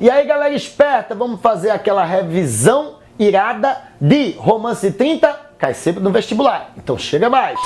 E aí, galera esperta, vamos fazer aquela revisão irada de Romance de 30? Cai sempre no vestibular, então chega mais.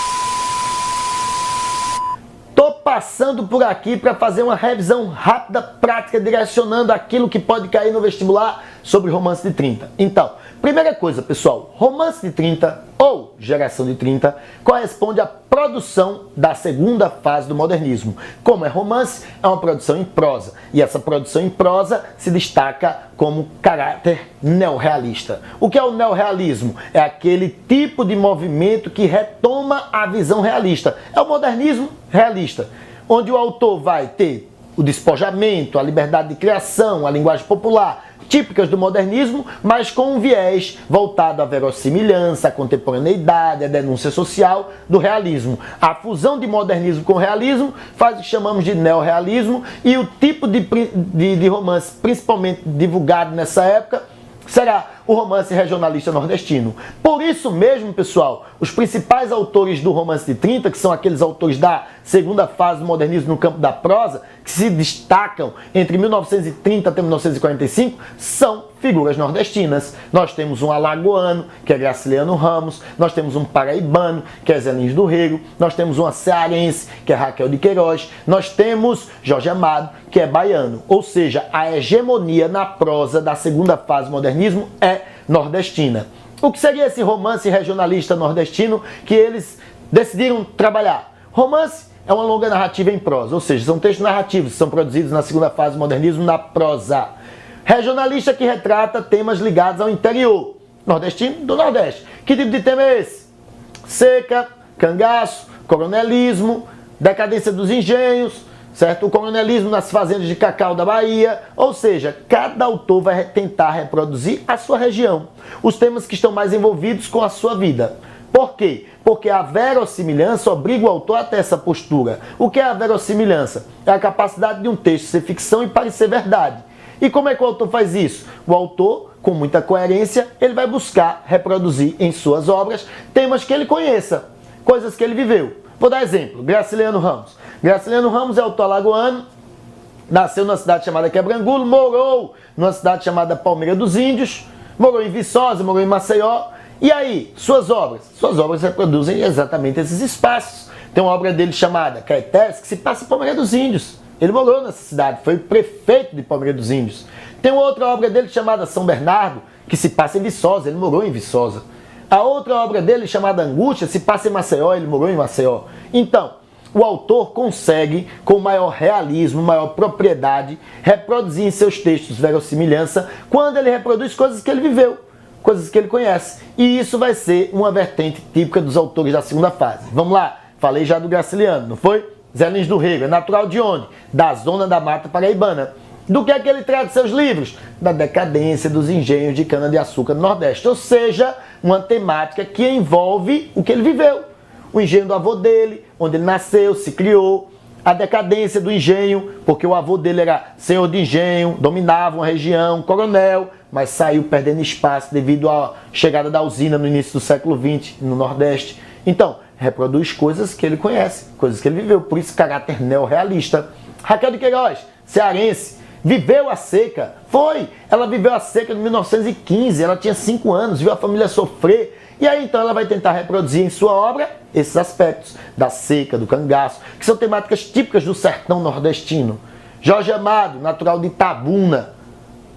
Tô passando por aqui para fazer uma revisão rápida, prática, direcionando aquilo que pode cair no vestibular sobre Romance de 30. Então, primeira coisa, pessoal, Romance de 30 ou Geração de 30 corresponde à produção da segunda fase do modernismo. Como é romance, é uma produção em prosa. E essa produção em prosa se destaca como caráter neorrealista. O que é o neorrealismo? É aquele tipo de movimento que retoma a visão realista. É o modernismo realista, onde o autor vai ter o despojamento, a liberdade de criação, a linguagem popular, típicas do modernismo, mas com um viés voltado à verossimilhança, à contemporaneidade, à denúncia social do realismo. A fusão de modernismo com realismo faz o que chamamos de neorrealismo, e o tipo de romance principalmente divulgado nessa época será o romance regionalista nordestino. Por isso mesmo, pessoal, os principais autores do Romance de 30, que são aqueles autores da segunda fase do modernismo no campo da prosa, que se destacam entre 1930 até 1945, são figuras nordestinas. Nós temos um alagoano, que é Graciliano Ramos, nós temos um paraibano, que é Zé Lins do Rego, nós temos uma cearense, que é Raquel de Queiroz, nós temos Jorge Amado, que é baiano. Ou seja, a hegemonia na prosa da segunda fase do modernismo é nordestina. O que seria esse romance regionalista nordestino que eles decidiram trabalhar? Romance é uma longa narrativa em prosa, ou seja, são textos narrativos que são produzidos na segunda fase do modernismo na prosa. Regionalista, que retrata temas ligados ao interior nordestino do Nordeste. Que tipo de tema é esse? Seca, cangaço, coronelismo, decadência dos engenhos, certo? O coronelismo nas fazendas de cacau da Bahia. Ou seja, cada autor vai tentar reproduzir a sua região, os temas que estão mais envolvidos com a sua vida. Por quê? Porque a verossimilhança obriga o autor a ter essa postura. O que é a verossimilhança? É a capacidade de um texto ser ficção e parecer verdade. E como é que o autor faz isso? O autor, com muita coerência, ele vai buscar reproduzir em suas obras temas que ele conheça, coisas que ele viveu. Vou dar exemplo, Graciliano Ramos. Graciliano Ramos é autor alagoano, nasceu numa cidade chamada Quebrangulo, morou numa cidade chamada Palmeira dos Índios, morou em Viçosa, morou em Maceió. E aí, suas obras? Suas obras reproduzem exatamente esses espaços. Tem uma obra dele chamada Caetés, que se passa em Palmeira dos Índios. Ele morou nessa cidade, foi prefeito de Palmeira dos Índios. Tem outra obra dele chamada São Bernardo, que se passa em Viçosa, ele morou em Viçosa. A outra obra dele chamada Angústia se passa em Maceió, ele morou em Maceió. Então, o autor consegue, com maior realismo, maior propriedade, reproduzir em seus textos verossimilhança quando ele reproduz coisas que ele viveu, coisas que ele conhece. E isso vai ser uma vertente típica dos autores da segunda fase. Vamos lá, falei já do Graciliano, não foi? Zé Lins do Rego, é natural de onde? Da zona da Mata Paraibana. Do que é que ele trata seus livros? Da decadência dos engenhos de cana-de-açúcar do Nordeste. Ou seja, uma temática que envolve o que ele viveu. O engenho do avô dele, onde ele nasceu, se criou. A decadência do engenho, porque o avô dele era senhor de engenho, dominava uma região, coronel, mas saiu perdendo espaço devido à chegada da usina no início do século XX no Nordeste. Então, reproduz coisas que ele conhece, coisas que ele viveu, por isso caráter neorrealista. Raquel de Queiroz, cearense, viveu a seca, ela viveu a seca em 1915, ela tinha 5 anos, viu a família sofrer, e aí então ela vai tentar reproduzir em sua obra esses aspectos da seca, do cangaço, que são temáticas típicas do sertão nordestino. Jorge Amado, natural de Itabuna,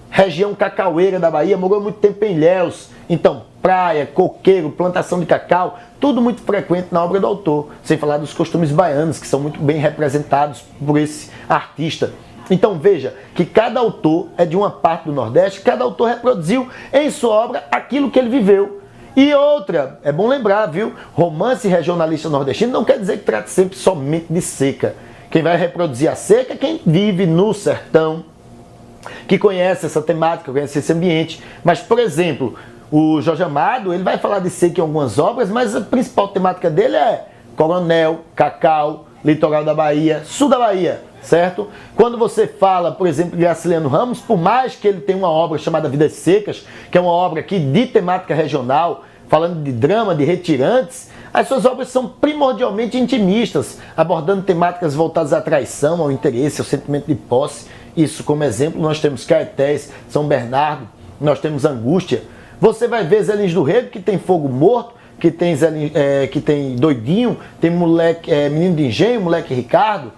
região cacaueira da Bahia, morou muito tempo em Ilhéus. Então, praia, coqueiro, plantação de cacau, tudo muito frequente na obra do autor. Sem falar dos costumes baianos, que são muito bem representados por esse artista. Então veja que cada autor é de uma parte do Nordeste, cada autor reproduziu em sua obra aquilo que ele viveu. E outra, é bom lembrar, viu? Romance regionalista nordestino não quer dizer que trate sempre somente de seca. Quem vai reproduzir a seca é quem vive no sertão, que conhece essa temática, conhece esse ambiente. Mas, por exemplo, o Jorge Amado, ele vai falar de seca em algumas obras, mas a principal temática dele é coronel, cacau, litoral da Bahia, sul da Bahia, certo? Quando você fala, por exemplo, de Graciliano Ramos, por mais que ele tenha uma obra chamada Vidas Secas, que é uma obra aqui de temática regional, falando de drama, de retirantes, as suas obras são primordialmente intimistas, abordando temáticas voltadas à traição, ao interesse, ao sentimento de posse. isso como exemplo, nós temos Caetés, São Bernardo, nós temos Angústia. Você vai ver Zé Lins do Rego, que tem Fogo Morto, que tem Doidinho, tem moleque, Menino de Engenho, Moleque Ricardo,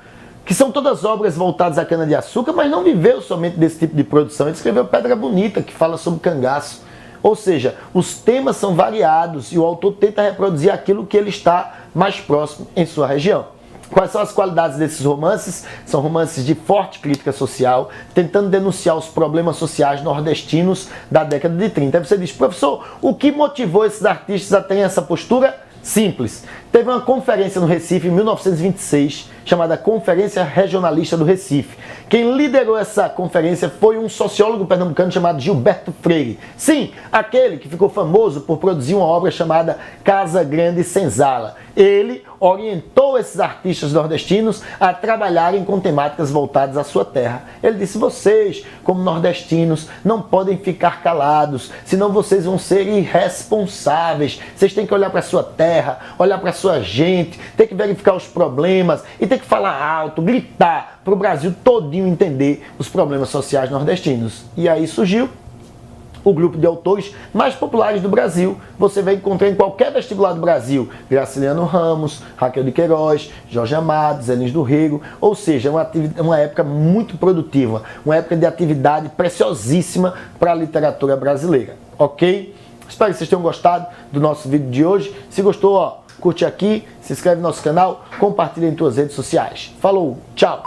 que são todas obras voltadas à cana-de-açúcar, mas não viveu somente desse tipo de produção. Ele escreveu Pedra Bonita, que fala sobre cangaço. Ou seja, os temas são variados e o autor tenta reproduzir aquilo que ele está mais próximo em sua região. Quais são as qualidades desses romances? São romances de forte crítica social, tentando denunciar os problemas sociais nordestinos da década de 30. Aí você diz, professor, o que motivou esses artistas a terem essa postura? Simples. Teve uma conferência no Recife em 1926, chamada Conferência Regionalista do Recife. Quem liderou essa conferência foi um sociólogo pernambucano chamado Gilberto Freire. Sim, aquele que ficou famoso por produzir uma obra chamada Casa Grande Senzala. Ele orientou esses artistas nordestinos a trabalharem com temáticas voltadas à sua terra. Ele disse, vocês, como nordestinos, não podem ficar calados, senão vocês vão ser irresponsáveis. Vocês têm que olhar para a sua terra, olhar para a sua gente, tem que verificar os problemas e tem que falar alto, gritar para o Brasil todinho entender os problemas sociais nordestinos. E aí surgiu o grupo de autores mais populares do Brasil. Você vai encontrar em qualquer vestibular do Brasil. Graciliano Ramos, Raquel de Queiroz, Jorge Amado, Zé Lins do Rego. Ou seja, uma época muito produtiva, uma época de atividade preciosíssima para a literatura brasileira. Ok? Espero que vocês tenham gostado do nosso vídeo de hoje. Se gostou, ó, curte aqui, se inscreve no nosso canal, compartilha em suas redes sociais. Falou, tchau!